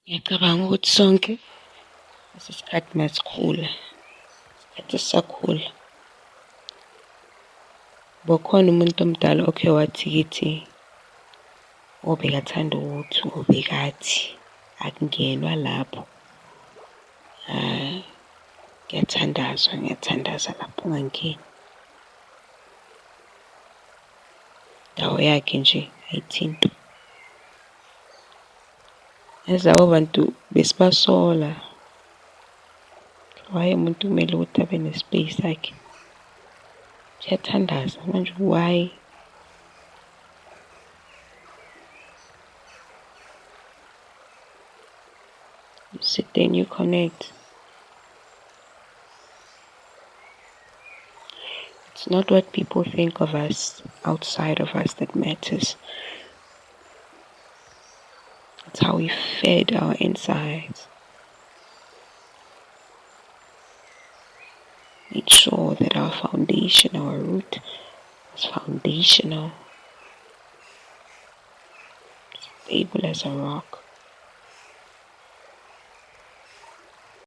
Ngiyacabanga ukuthi sonke isikhathi masikhula, isikhathi sisakhula, bokhona umuntu omdala okhe wathi kithi, obekathanda ukuthi, obekathi akungenwa lapho. Ngiyathandaza lapho ungangeni. Indawo yakhe nje ayithinta. Yazi labo bantu besibasola. Umuntu kumele ukuthi abe ne-space sakhe. Kuyathandaza manje why? You sit there and you connect. It's not what people think of us outside of us that matters. It's how we fed our insides. Make sure that our foundation, our root is foundational. Stable as a rock.